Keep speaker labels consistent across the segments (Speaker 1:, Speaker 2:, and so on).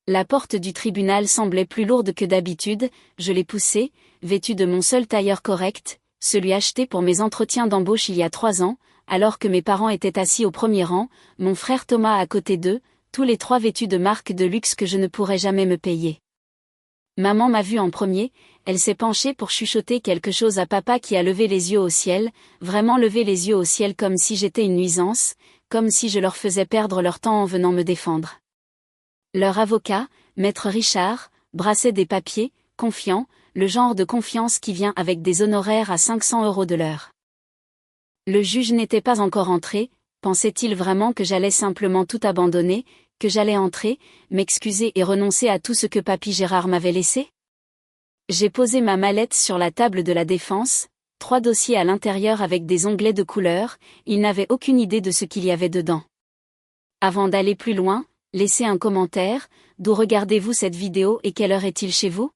Speaker 1: La porte du tribunal semblait plus lourde que d'habitude, je l'ai poussée, vêtue de mon seul tailleur correct, celui acheté pour mes entretiens d'embauche il y a 3 ans, alors que mes parents étaient assis au premier rang, mon frère Thomas à côté d'eux, tous les 3 vêtus de marques de luxe que je ne pourrais jamais me payer. Maman m'a vu en premier, elle s'est penchée pour chuchoter quelque chose à papa qui a levé les yeux au ciel, vraiment levé les yeux au ciel comme si j'étais une nuisance, comme si je leur faisais perdre leur temps en venant me défendre. Leur avocat, maître Richard, brassait des papiers, confiant, le genre de confiance qui vient avec des honoraires à 500 € de l'heure. Le juge n'était pas encore entré, pensait-il vraiment que j'allais simplement tout abandonner, que j'allais entrer, m'excuser et renoncer à tout ce que papy Gérard m'avait laissé? J'ai posé ma mallette sur la table de la défense, 3 dossiers à l'intérieur avec des onglets de couleur, il n'avait aucune idée de ce qu'il y avait dedans. Avant d'aller plus loin, laissez un commentaire, d'où regardez-vous cette vidéo et quelle heure est-il chez vous?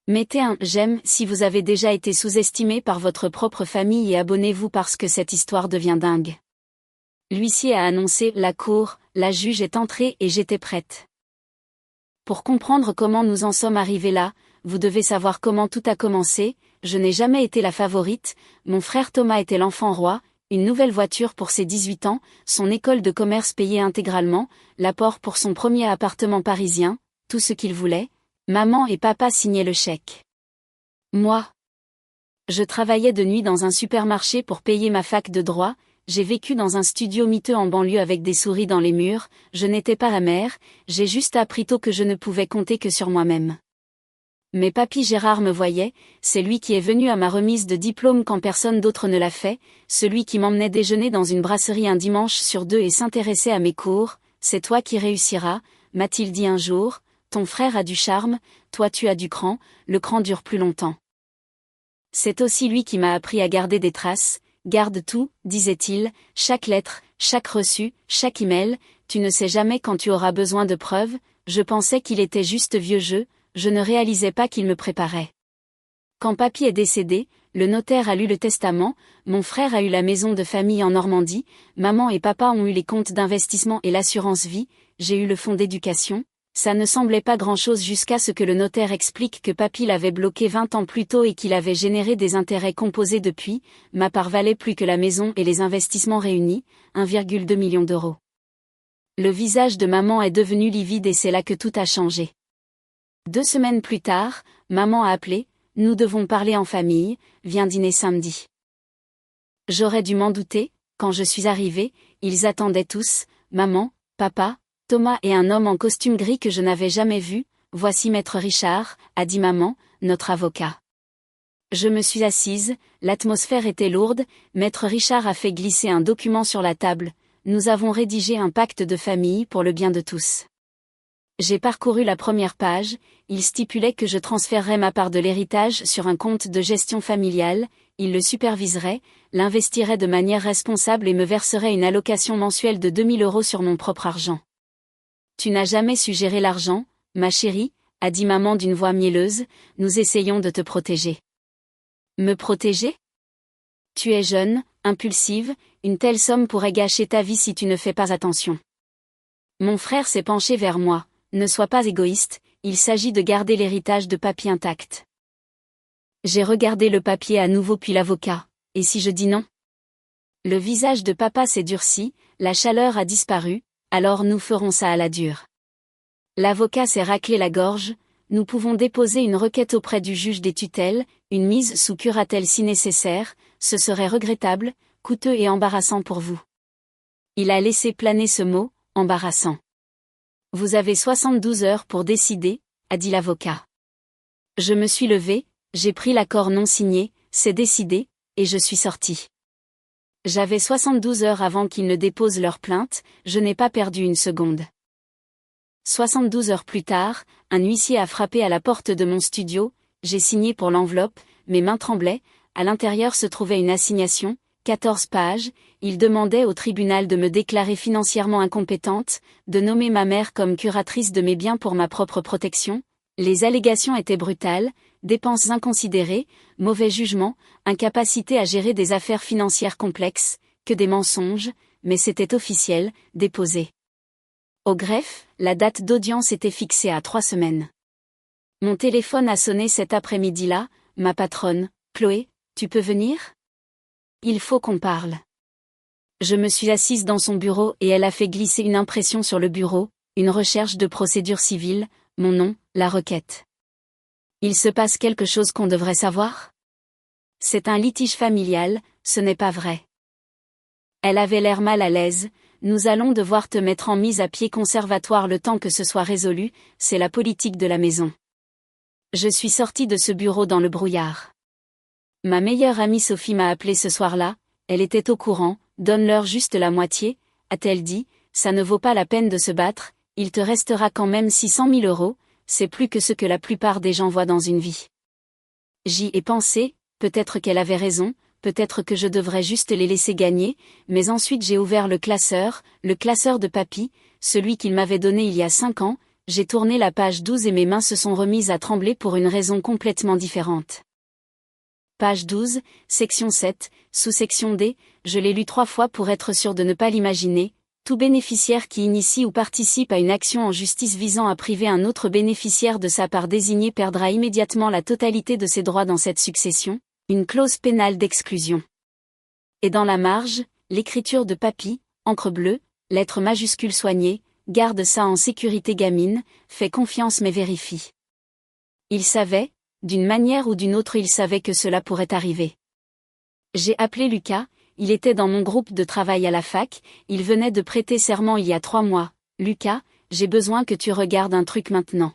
Speaker 1: Mettez un « j'aime » si vous avez déjà été sous-estimé par votre propre famille et abonnez-vous parce que cette histoire devient dingue. L'huissier a annoncé la cour, la juge est entrée et j'étais prête. Pour comprendre comment nous en sommes arrivés là, vous devez savoir comment tout a commencé, je n'ai jamais été la favorite, mon frère Thomas était l'enfant roi, une nouvelle voiture pour ses 18 ans, son école de commerce payée intégralement, l'apport pour son premier appartement parisien, tout ce qu'il voulait, maman et papa signaient le chèque. Moi, je travaillais de nuit dans un supermarché pour payer ma fac de droit, j'ai vécu dans un studio miteux en banlieue avec des souris dans les murs, je n'étais pas la mère, j'ai juste appris tôt que je ne pouvais compter que sur moi-même. Mais papy Gérard me voyait, c'est lui qui est venu à ma remise de diplôme quand personne d'autre ne l'a fait, celui qui m'emmenait déjeuner dans une brasserie un dimanche sur 2 et s'intéressait à mes cours, c'est toi qui réussiras, m'a-t-il dit un jour, ton frère a du charme, toi tu as du cran, le cran dure plus longtemps. C'est aussi lui qui m'a appris à garder des traces, garde tout, disait-il, chaque lettre, chaque reçu, chaque email, tu ne sais jamais quand tu auras besoin de preuves, je pensais qu'il était juste vieux jeu, je ne réalisais pas qu'il me préparait. Quand papy est décédé, le notaire a lu le testament, mon frère a eu la maison de famille en Normandie, maman et papa ont eu les comptes d'investissement et l'assurance vie, j'ai eu le fonds d'éducation. Ça ne semblait pas grand-chose jusqu'à ce que le notaire explique que papy l'avait bloqué 20 ans plus tôt et qu'il avait généré des intérêts composés depuis, ma part valait plus que la maison et les investissements réunis, 1,2 million d'euros. Le visage de maman est devenu livide et c'est là que tout a changé. 2 semaines plus tard, maman a appelé, nous devons parler en famille, viens dîner samedi. J'aurais dû m'en douter, quand je suis arrivée, ils attendaient tous, maman, papa, Thomas et un homme en costume gris que je n'avais jamais vu, voici maître Richard, a dit maman, notre avocat. Je me suis assise, l'atmosphère était lourde, maître Richard a fait glisser un document sur la table, nous avons rédigé un pacte de famille pour le bien de tous. J'ai parcouru la première page, il stipulait que je transférerais ma part de l'héritage sur un compte de gestion familiale, il le superviserait, l'investirait de manière responsable et me verserait une allocation mensuelle de 2 000 € sur mon propre argent. Tu n'as jamais su gérer l'argent, ma chérie, a dit maman d'une voix mielleuse, nous essayons de te protéger. Me protéger? Tu es jeune, impulsive, une telle somme pourrait gâcher ta vie si tu ne fais pas attention. Mon frère s'est penché vers moi, ne sois pas égoïste, il s'agit de garder l'héritage de papy intact. J'ai regardé le papier à nouveau puis l'avocat, et si je dis non? Le visage de papa s'est durci, la chaleur a disparu, alors nous ferons ça à la dure. L'avocat s'est raclé la gorge, nous pouvons déposer une requête auprès du juge des tutelles, une mise sous curatelle si nécessaire, ce serait regrettable, coûteux et embarrassant pour vous. Il a laissé planer ce mot, embarrassant. Vous avez 72 heures pour décider, a dit l'avocat. Je me suis levée, j'ai pris l'accord non signé, c'est décidé, et je suis sortie. J'avais 72 heures avant qu'ils ne déposent leur plainte, je n'ai pas perdu une seconde. 72 heures plus tard, un huissier a frappé à la porte de mon studio, j'ai signé pour l'enveloppe, mes mains tremblaient, à l'intérieur se trouvait une assignation, 14 pages, il demandait au tribunal de me déclarer financièrement incompétente, de nommer ma mère comme curatrice de mes biens pour ma propre protection. Les allégations étaient brutales, dépenses inconsidérées, mauvais jugement, incapacité à gérer des affaires financières complexes, que des mensonges, mais c'était officiel, déposé. Au greffe, la date d'audience était fixée à 3 semaines. Mon téléphone a sonné cet après-midi-là, ma patronne, Chloé, tu peux venir? Il faut qu'on parle. Je me suis assise dans son bureau et elle a fait glisser une impression sur le bureau, une recherche de procédure civile, mon nom, la requête. Il se passe quelque chose qu'on devrait savoir? C'est un litige familial, ce n'est pas vrai. Elle avait l'air mal à l'aise. Nous allons devoir te mettre en mise à pied conservatoire le temps que ce soit résolu, c'est la politique de la maison. Je suis sortie de ce bureau dans le brouillard. Ma meilleure amie Sophie m'a appelée ce soir-là, elle était au courant, donne-leur juste la moitié, a-t-elle dit, ça ne vaut pas la peine de se battre, il te restera quand même 600 000 €, c'est plus que ce que la plupart des gens voient dans une vie. J'y ai pensé, peut-être qu'elle avait raison, peut-être que je devrais juste les laisser gagner, mais ensuite j'ai ouvert le classeur de papy, celui qu'il m'avait donné il y a 5 ans, j'ai tourné la page 12 et mes mains se sont remises à trembler pour une raison complètement différente. Page 12, section 7, sous-section D, je l'ai lu 3 fois pour être sûr de ne pas l'imaginer. Tout bénéficiaire qui initie ou participe à une action en justice visant à priver un autre bénéficiaire de sa part désignée perdra immédiatement la totalité de ses droits dans cette succession, une clause pénale d'exclusion. Et dans la marge, l'écriture de papy, encre bleue, lettres majuscules soignées, garde ça en sécurité gamine, fais confiance mais vérifie. Il savait, d'une manière ou d'une autre il savait que cela pourrait arriver. J'ai appelé Lucas, il était dans mon groupe de travail à la fac, il venait de prêter serment il y a 3 mois. Lucas, j'ai besoin que tu regardes un truc maintenant.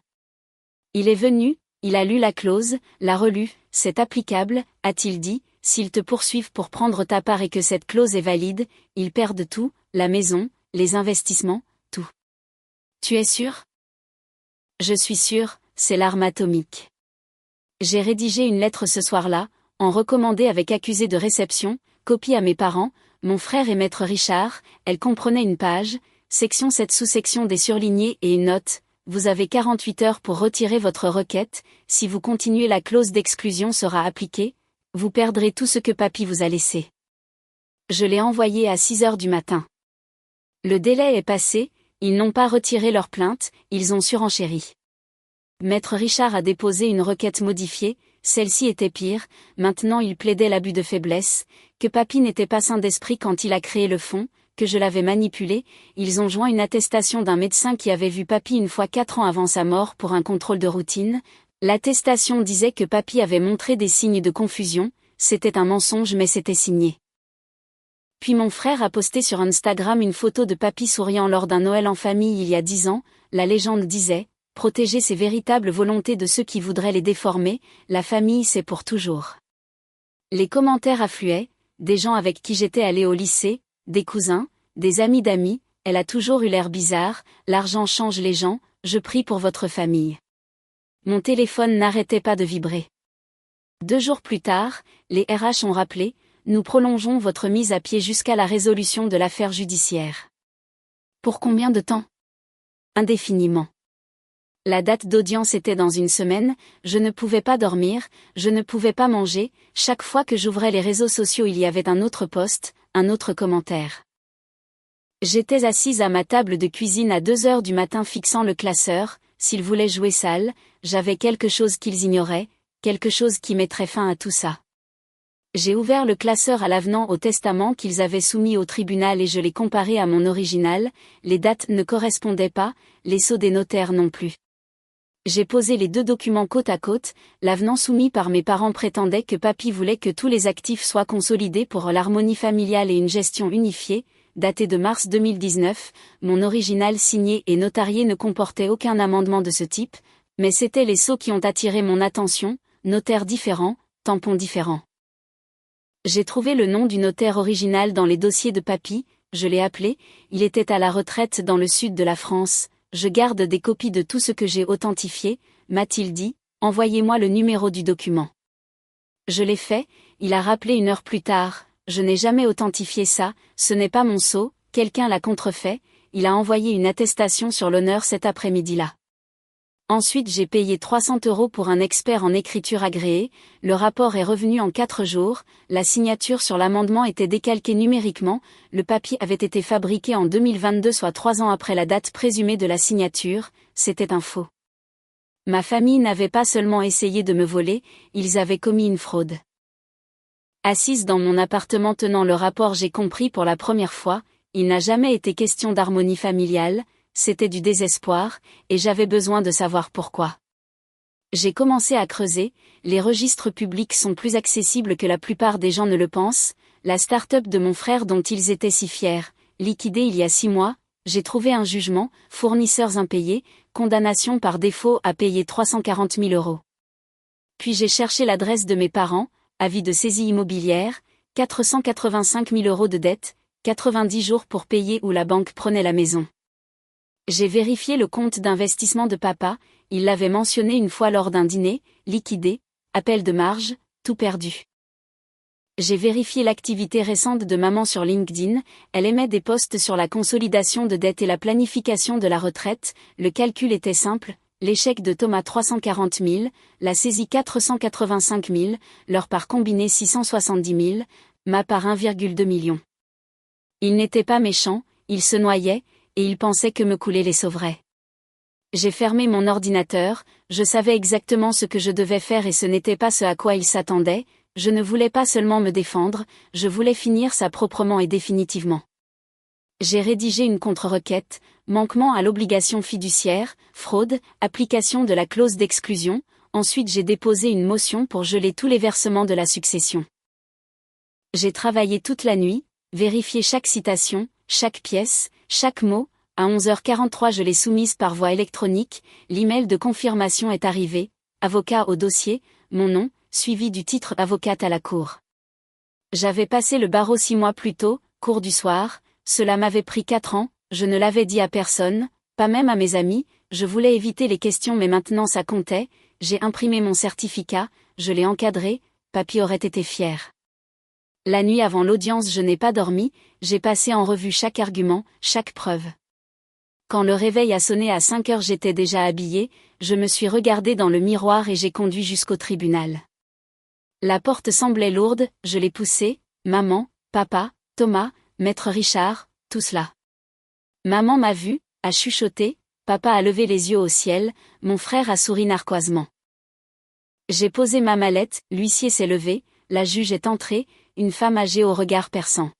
Speaker 1: Il est venu, il a lu la clause, l'a relue, c'est applicable, a-t-il dit, s'ils te poursuivent pour prendre ta part et que cette clause est valide, ils perdent tout, la maison, les investissements, tout. Tu es sûr? Je suis sûr, c'est l'arme atomique. J'ai rédigé une lettre ce soir-là, en recommandé avec accusé de réception, copie à mes parents, mon frère et maître Richard, elle comprenait une page, section 7 sous-section des surlignés et une note, vous avez 48 heures pour retirer votre requête, si vous continuez la clause d'exclusion sera appliquée, vous perdrez tout ce que papy vous a laissé. Je l'ai envoyé à 6 heures du matin. Le délai est passé, ils n'ont pas retiré leur plainte, ils ont surenchéri. Maître Richard a déposé une requête modifiée, celle-ci était pire, maintenant il plaidait l'abus de faiblesse, que papy n'était pas sain d'esprit quand il a créé le fonds, que je l'avais manipulé, ils ont joint une attestation d'un médecin qui avait vu papy une fois 4 ans avant sa mort pour un contrôle de routine, l'attestation disait que papy avait montré des signes de confusion, c'était un mensonge mais c'était signé. Puis mon frère a posté sur Instagram une photo de papy souriant lors d'un Noël en famille il y a 10 ans, la légende disait, protéger ses véritables volontés de ceux qui voudraient les déformer, la famille c'est pour toujours. Les commentaires affluaient, des gens avec qui j'étais allé au lycée, des cousins, des amis d'amis, elle a toujours eu l'air bizarre, l'argent change les gens, je prie pour votre famille. Mon téléphone n'arrêtait pas de vibrer. 2 jours plus tard, les RH ont rappelé, nous prolongeons votre mise à pied jusqu'à la résolution de l'affaire judiciaire. Pour combien de temps? Indéfiniment. La date d'audience était dans 1 semaine, je ne pouvais pas dormir, je ne pouvais pas manger, chaque fois que j'ouvrais les réseaux sociaux il y avait un autre post, un autre commentaire. J'étais assise à ma table de cuisine à 2 heures du matin fixant le classeur, s'ils voulaient jouer sale, j'avais quelque chose qu'ils ignoraient, quelque chose qui mettrait fin à tout ça. J'ai ouvert le classeur à l'avenant au testament qu'ils avaient soumis au tribunal et je l'ai comparé à mon original, les dates ne correspondaient pas, les sceaux des notaires non plus. J'ai posé les 2 documents côte à côte, l'avenant soumis par mes parents prétendait que papy voulait que tous les actifs soient consolidés pour l'harmonie familiale et une gestion unifiée, daté de mars 2019, mon original signé et notarié ne comportait aucun amendement de ce type, mais c'étaient les sceaux qui ont attiré mon attention, notaires différents, tampons différents. J'ai trouvé le nom du notaire original dans les dossiers de papy, je l'ai appelé, il était à la retraite dans le sud de la France. Je garde des copies de tout ce que j'ai authentifié, m'a-t-il dit, envoyez-moi le numéro du document. Je l'ai fait, il a rappelé 1 heure plus tard, je n'ai jamais authentifié ça, ce n'est pas mon sceau, quelqu'un l'a contrefait, il a envoyé une attestation sur l'honneur cet après-midi-là. Ensuite j'ai payé 300 € pour un expert en écriture agréé, le rapport est revenu en 4 jours, la signature sur l'amendement était décalquée numériquement, le papier avait été fabriqué en 2022 soit 3 ans après la date présumée de la signature, c'était un faux. Ma famille n'avait pas seulement essayé de me voler, ils avaient commis une fraude. Assise dans mon appartement tenant le rapport j'ai compris pour la première fois, il n'a jamais été question d'harmonie familiale, c'était du désespoir, et j'avais besoin de savoir pourquoi. J'ai commencé à creuser, les registres publics sont plus accessibles que la plupart des gens ne le pensent, la start-up de mon frère dont ils étaient si fiers, liquidée il y a 6 mois, j'ai trouvé un jugement, fournisseurs impayés, condamnation par défaut à payer 340 000 €. Puis j'ai cherché l'adresse de mes parents, avis de saisie immobilière, 485 000 € de dette, 90 jours pour payer où la banque prenait la maison. J'ai vérifié le compte d'investissement de papa, il l'avait mentionné une fois lors d'un dîner, liquidé, appel de marge, tout perdu. J'ai vérifié l'activité récente de maman sur LinkedIn, elle émet des posts sur la consolidation de dette et la planification de la retraite, le calcul était simple, l'échec de Thomas 340 000, la saisie 485 000, leur part combinée 670 000, ma part 1,2 million. Il n'était pas méchant, il se noyait, et il pensait que me couler les sauverait. J'ai fermé mon ordinateur, je savais exactement ce que je devais faire et ce n'était pas ce à quoi il s'attendait, je ne voulais pas seulement me défendre, je voulais finir ça proprement et définitivement. J'ai rédigé une contre-requête, manquement à l'obligation fiduciaire, fraude, application de la clause d'exclusion, ensuite j'ai déposé une motion pour geler tous les versements de la succession. J'ai travaillé toute la nuit, vérifié chaque citation, chaque pièce, chaque mot, à 11h43 je l'ai soumise par voie électronique, l'email de confirmation est arrivé, avocat au dossier, mon nom, suivi du titre avocate à la cour. J'avais passé le barreau 6 mois plus tôt, cours du soir, cela m'avait pris 4 ans, je ne l'avais dit à personne, pas même à mes amis, je voulais éviter les questions mais maintenant ça comptait, j'ai imprimé mon certificat, je l'ai encadré, papy aurait été fier. La nuit avant l'audience je n'ai pas dormi, j'ai passé en revue chaque argument, chaque preuve. Quand le réveil a sonné à 5 heures j'étais déjà habillée, je me suis regardée dans le miroir et j'ai conduit jusqu'au tribunal. La porte semblait lourde, je l'ai poussée, maman, papa, Thomas, maître Richard, tous là. Maman m'a vu, a chuchoté, papa a levé les yeux au ciel, mon frère a souri narquoisement. J'ai posé ma mallette, l'huissier s'est levé, la juge est entrée, une femme âgée au regard perçant.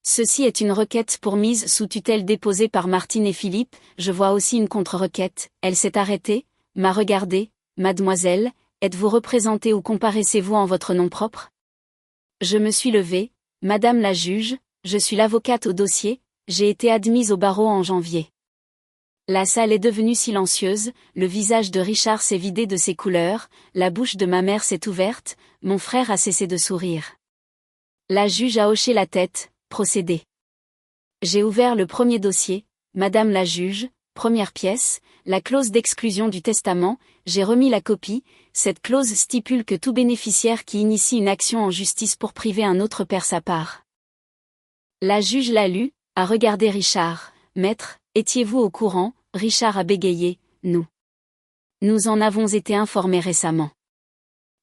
Speaker 1: Ceci est une requête pour mise sous tutelle déposée par Martine et Philippe, je vois aussi une contre-requête, elle s'est arrêtée, m'a regardée, mademoiselle, êtes-vous représentée ou comparaissez-vous en votre nom propre? Je me suis levée, madame la juge, je suis l'avocate au dossier, j'ai été admise au barreau en janvier. La salle est devenue silencieuse, le visage de Richard s'est vidé de ses couleurs, la bouche de ma mère s'est ouverte, mon frère a cessé de sourire. La juge a hoché la tête, procédé. J'ai ouvert le premier dossier, madame la juge, première pièce, la clause d'exclusion du testament, j'ai remis la copie, cette clause stipule que tout bénéficiaire qui initie une action en justice pour priver un autre perd sa part. La juge l'a lu, a regardé Richard, maître, étiez-vous au courant? Richard a bégayé, nous. Nous en avons été informés récemment.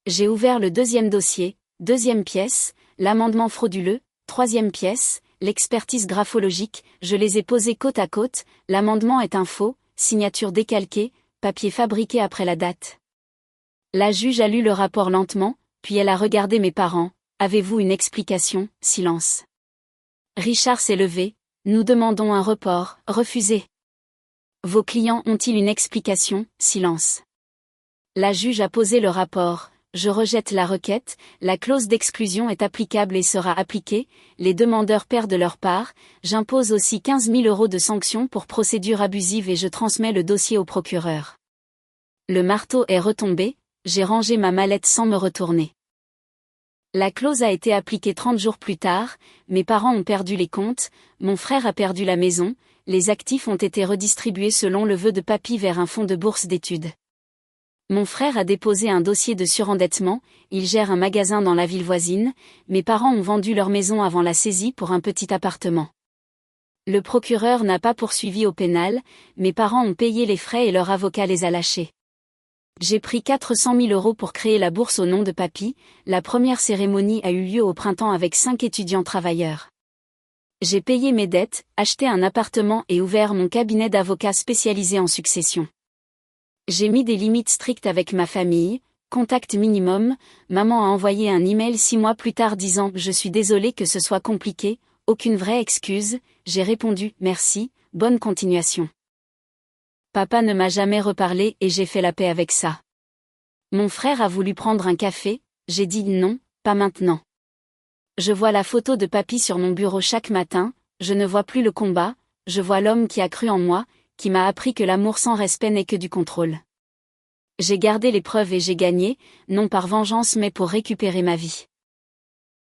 Speaker 1: J'ai ouvert le deuxième dossier, deuxième pièce, l'amendement frauduleux, troisième pièce, l'expertise graphologique, je les ai posés côte à côte, l'amendement est un faux, signature décalquée, papier fabriqué après la date. La juge a lu le rapport lentement, puis elle a regardé mes parents, avez-vous une explication? Silence. Richard s'est levé, nous demandons un report, refusé. Vos clients ont-ils une explication? Silence. La juge a posé le rapport, je rejette la requête, la clause d'exclusion est applicable et sera appliquée, les demandeurs perdent leur part, j'impose aussi 15 000 € de sanctions pour procédure abusive et je transmets le dossier au procureur. Le marteau est retombé, j'ai rangé ma mallette sans me retourner. La clause a été appliquée 30 jours plus tard, mes parents ont perdu les comptes, mon frère a perdu la maison, les actifs ont été redistribués selon le vœu de papy vers un fonds de bourse d'études. Mon frère a déposé un dossier de surendettement, il gère un magasin dans la ville voisine, mes parents ont vendu leur maison avant la saisie pour un petit appartement. Le procureur n'a pas poursuivi au pénal, mes parents ont payé les frais et leur avocat les a lâchés. J'ai pris 400 000 € pour créer la bourse au nom de papy, la première cérémonie a eu lieu au printemps avec 5 étudiants travailleurs. J'ai payé mes dettes, acheté un appartement et ouvert mon cabinet d'avocat spécialisé en succession. J'ai mis des limites strictes avec ma famille, contact minimum, maman a envoyé un email 6 mois plus tard disant « Je suis désolée que ce soit compliqué, aucune vraie excuse », j'ai répondu « Merci, bonne continuation ». Papa ne m'a jamais reparlé et j'ai fait la paix avec ça. Mon frère a voulu prendre un café, j'ai dit non, pas maintenant. Je vois la photo de papy sur mon bureau chaque matin, je ne vois plus le combat, je vois l'homme qui a cru en moi, qui m'a appris que l'amour sans respect n'est que du contrôle. J'ai gardé les preuves et j'ai gagné, non par vengeance mais pour récupérer ma vie.